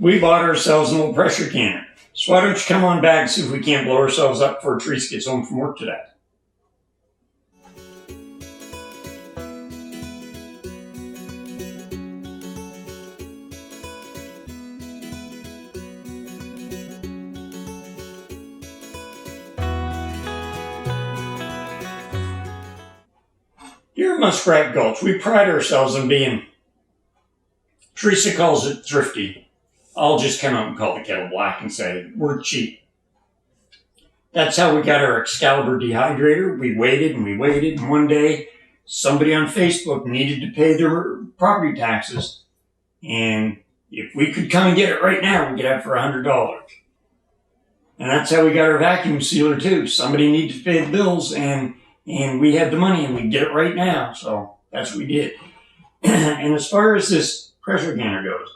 we bought ourselves an old pressure canner. So why don't you come on back and see if we can't blow ourselves up before Teresa gets home from work today. Here at Muskrat Gulch, we pride ourselves on being, Teresa calls it thrifty. I'll just come out and call the kettle black and say, we're cheap. That's how we got our Excalibur dehydrator. We waited, and one day somebody on Facebook needed to pay their property taxes. And if we could come and get it right now, we'd get it for $100. And that's how we got our vacuum sealer too. Somebody needed to pay the bills, and we had the money, and we'd get it right now. So that's what we did. And as far as this pressure canner goes,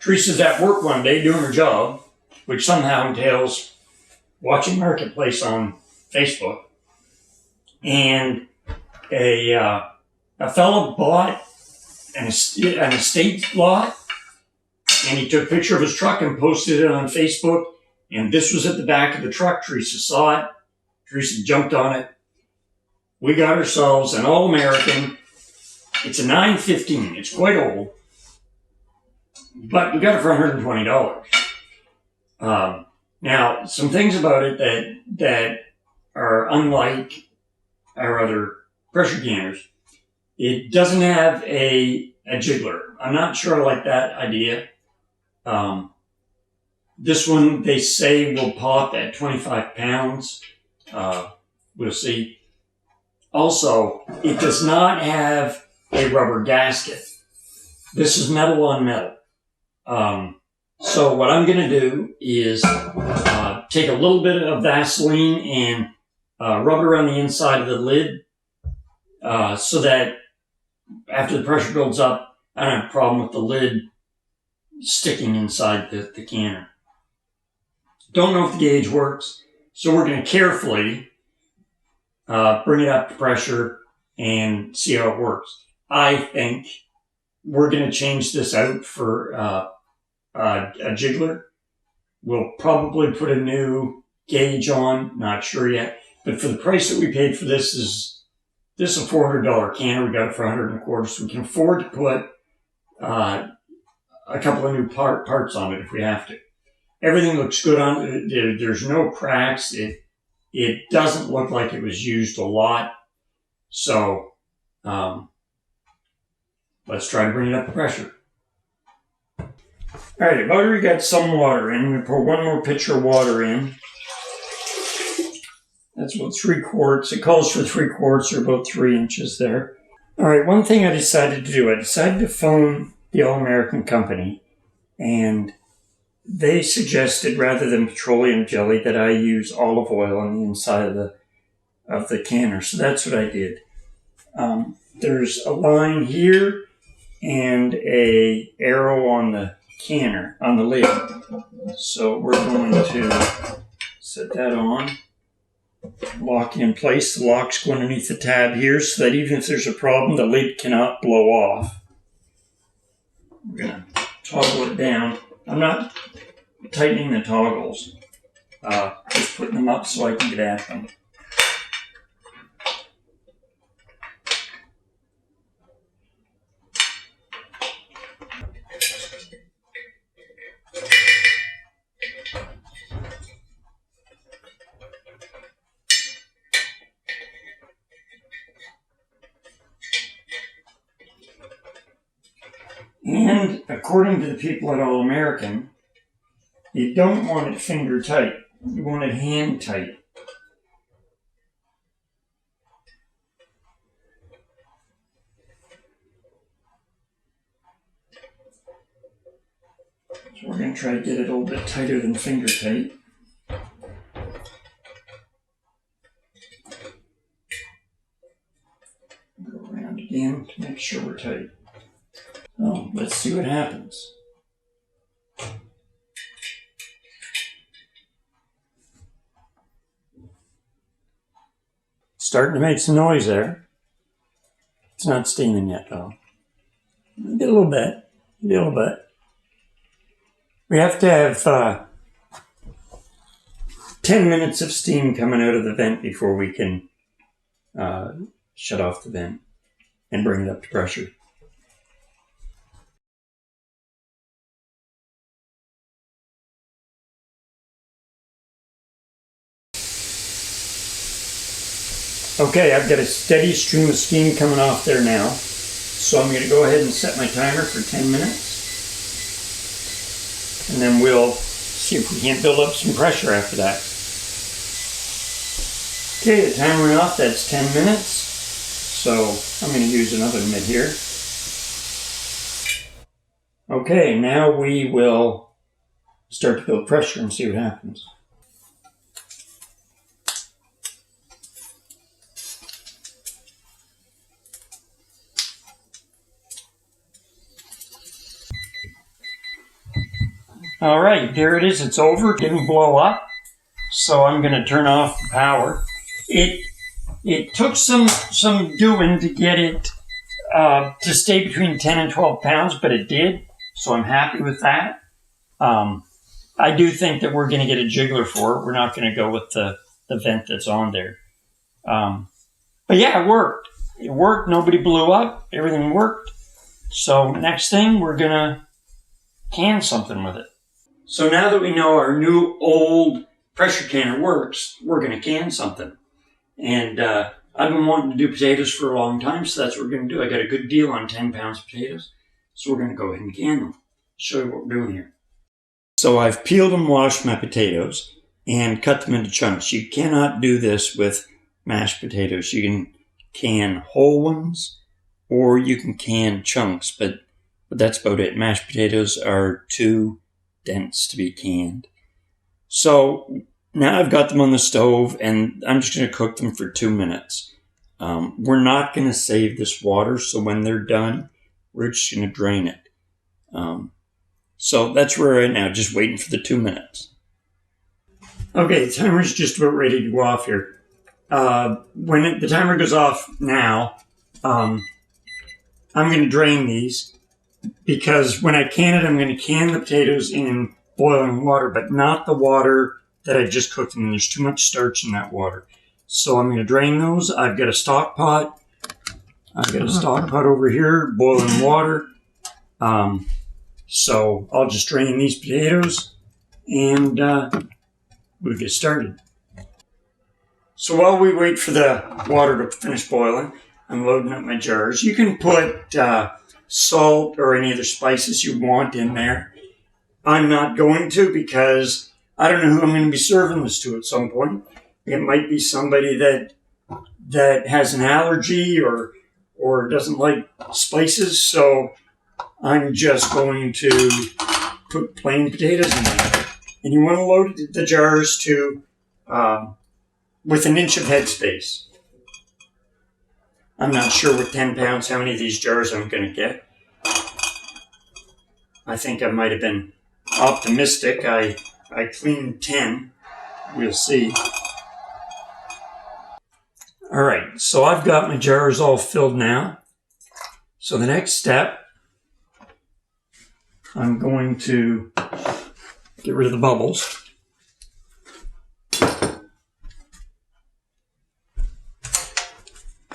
Teresa's at work one day doing her job, which somehow entails watching Marketplace on Facebook. And a fellow bought an estate lot, and he took a picture of his truck and posted it on Facebook. And this was at the back of the truck. Teresa saw it. Teresa jumped on it. We got ourselves an All-American. It's a 915. It's quite old. But we got it for $120. Now, some things about it that are unlike our other pressure canners. It doesn't have a jiggler. I'm not sure I like that idea. This one, they say, will pop at 25 pounds. We'll see. Also, it does not have a rubber gasket. This is metal on metal. So what I'm going to do is take a little bit of Vaseline and rub it around the inside of the lid so that after the pressure builds up, I don't have a problem with the lid sticking inside the canner. Don't know if the gauge works, so we're going to carefully bring it up to pressure and see how it works. I think we're going to change this out for a jiggler. We'll probably put a new gauge on, not sure yet. But for the price that we paid for this is a $400 canner. We got it for $125, so we can afford to put a couple of new parts on it if we have to. Everything looks good on it. There's no cracks. It doesn't look like it was used a lot. So let's try to bring it up to pressure. All right, I've already got some water in. I'm going to pour one more pitcher of water in. That's about 3 quarts. It calls for 3 quarts, or about 3 inches there. All right, one thing I decided to do, I decided to phone the All-American company, and they suggested, rather than petroleum jelly, that I use olive oil on the inside of the canner. So that's what I did. There's a line here and a arrow on the canner, on the lid. So we're going to set that on, lock it in place. The lock's going underneath the tab here so that even if there's a problem, the lid cannot blow off. We're going to toggle it down. I'm not tightening the toggles, just putting them up so I can get at them. And according to the people at All American, you don't want it finger tight. You want it hand tight. So we're going to try to get it a little bit tighter than finger tight. Go around again to make sure we're tight. Oh, let's see what happens. Starting to make some noise there. It's not steaming yet, though. A little bit. A little bit. We have to have 10 minutes of steam coming out of the vent before we can shut off the vent and bring it up to pressure. Okay, I've got a steady stream of steam coming off there now. So I'm going to go ahead and set my timer for 10 minutes. And then we'll see if we can't build up some pressure after that. Okay, the timer went off, that's 10 minutes. So I'm going to use another mitt here. Okay, now we will start to build pressure and see what happens. All right, there it is. It's over. It didn't blow up. So I'm going to turn off the power. It took some doing to get it to stay between 10 and 12 pounds, but it did. So I'm happy with that. I do think that we're going to get a jiggler for it. We're not going to go with the vent that's on there. But yeah, it worked. It worked. Nobody blew up. Everything worked. So next thing, we're going to can something with it. So now that we know our new old pressure canner works, we're going to can something. And I've been wanting to do potatoes for a long time, so that's what we're going to do. I got a good deal on 10 pounds of potatoes, so we're going to go ahead and can them. Show you what we're doing here. So I've peeled and washed my potatoes and cut them into chunks. You cannot do this with mashed potatoes. You can whole ones or you can can chunks, but that's about it. Mashed potatoes are too dense to be canned. So now I've got them on the stove and I'm just going to cook them for 2 minutes. We're not going to save this water, so when they're done, we're just going to drain it. So that's where we're at now, just waiting for the 2 minutes. Okay, the timer's just about ready to go off here. When the timer goes off now, I'm going to drain these. Because when I can it, I'm going to can the potatoes in boiling water, but not the water that I just cooked them in. There's too much starch in that water. So I'm going to drain those. I've got a stock pot. I've got a stock pot over here, boiling water. So I'll just drain these potatoes and we'll get started. So while we wait for the water to finish boiling, I'm loading up my jars. You can put salt or any other spices you want in there. I'm not going to because I don't know who I'm going to be serving this to at some point. It might be somebody that has an allergy or doesn't like spices, so I'm just going to put plain potatoes in there. And you want to load the jars to with 1 inch of headspace. I'm not sure with 10 pounds how many of these jars I'm going to get. I think I might have been optimistic. I cleaned 10. We'll see. All right, so I've got my jars all filled now. So the next step, I'm going to get rid of the bubbles.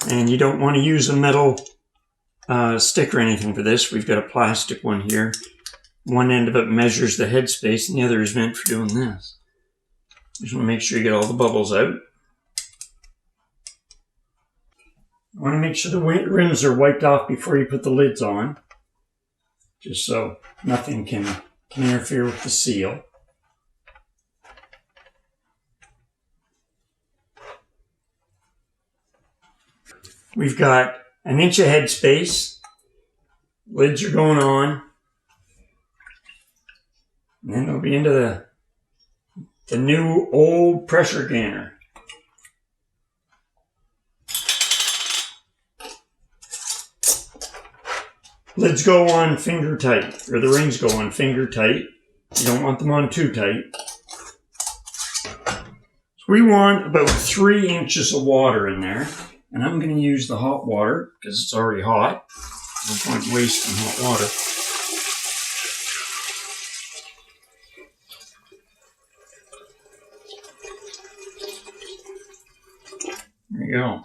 And you don't want to use a metal stick or anything for this. We've got a plastic one here. One end of it measures the headspace and the other is meant for doing this. Just want to make sure you get all the bubbles out. You want to make sure the rims are wiped off before you put the lids on, just so nothing can interfere with the seal. We've got 1 inch of headspace. Lids are going on. And then they'll be into the new old pressure canner. Lids go on finger tight, or the rings go on finger tight. You don't want them on too tight. So we want about 3 inches of water in there. And I'm going to use the hot water because it's already hot. No point wasting hot water. you go.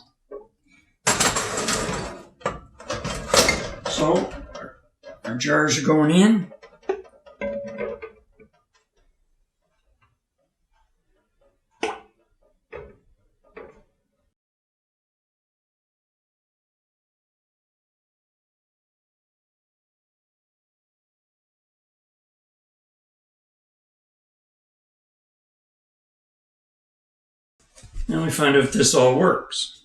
So, our jars are going in. Now we find out if this all works.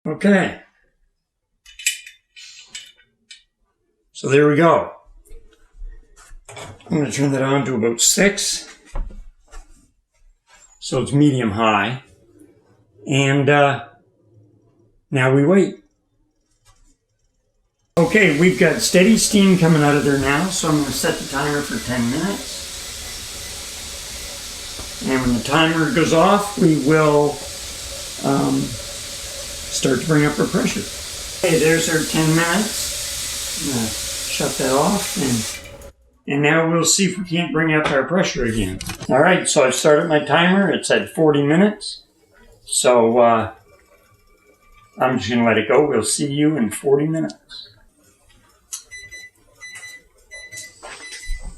Okay. So there we go. I'm going to turn that on to about 6. So it's medium high. And now we wait. Okay, we've got steady steam coming out of there now, so I'm going to set the timer for 10 minutes. And when the timer goes off, we will start to bring up our pressure. Okay, there's our 10 minutes. I'm going to shut that off, and now we'll see if we can't bring up our pressure again. All right, so I've started my timer. It's at 40 minutes. So I'm just going to let it go. We'll see you in 40 minutes.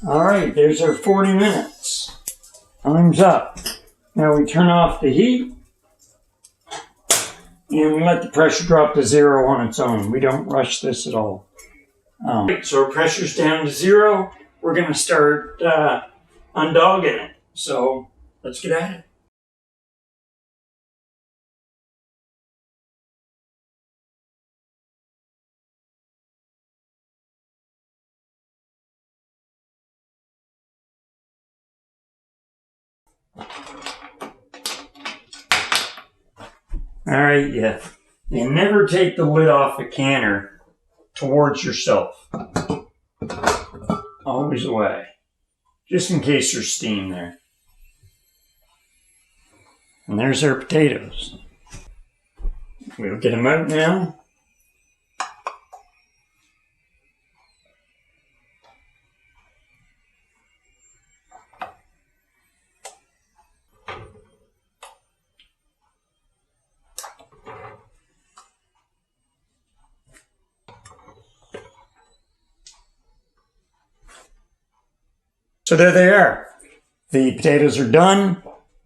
All right, there's our 40 minutes. Time's up. Now we turn off the heat. And we let the pressure drop to 0 on its own. We don't rush this at all. So our pressure's down to 0. We're going to start undogging it. So let's get at it. All right, yeah. And never take the lid off the canner towards yourself. Always away. Just in case there's steam there. And there's our potatoes. We'll get them out now. So there they are. The potatoes are done.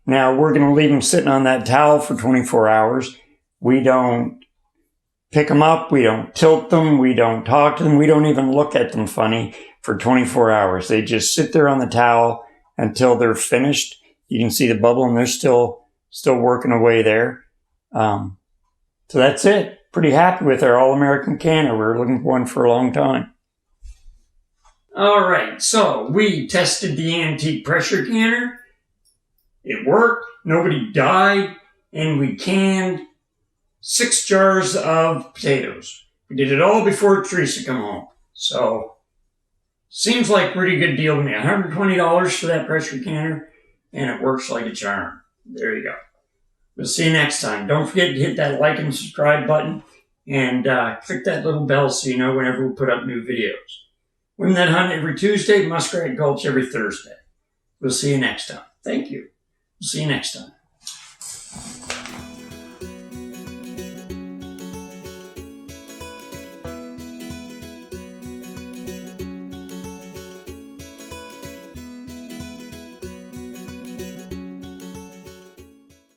Now we're going to leave them sitting on that towel for 24 hours. We don't pick them up. We don't tilt them. We don't talk to them. We don't even look at them funny for 24 hours. They just sit there on the towel until they're finished. You can see the bubble, and they're still working away there. So that's it. Pretty happy with our All-American canner. We're looking for one for a long time. All right, so we tested the antique pressure canner. It worked, nobody died, and we canned 6 jars of potatoes. We did it all before Teresa come home. So, seems like a pretty good deal to me. $120 for that pressure canner, and it works like a charm. There you go. We'll see you next time. Don't forget to hit that like and subscribe button, and click that little bell so you know whenever we put up new videos. Win that hunt every Tuesday, Muskrat Gulch every Thursday. We'll see you next time. Thank you. We'll see you next time.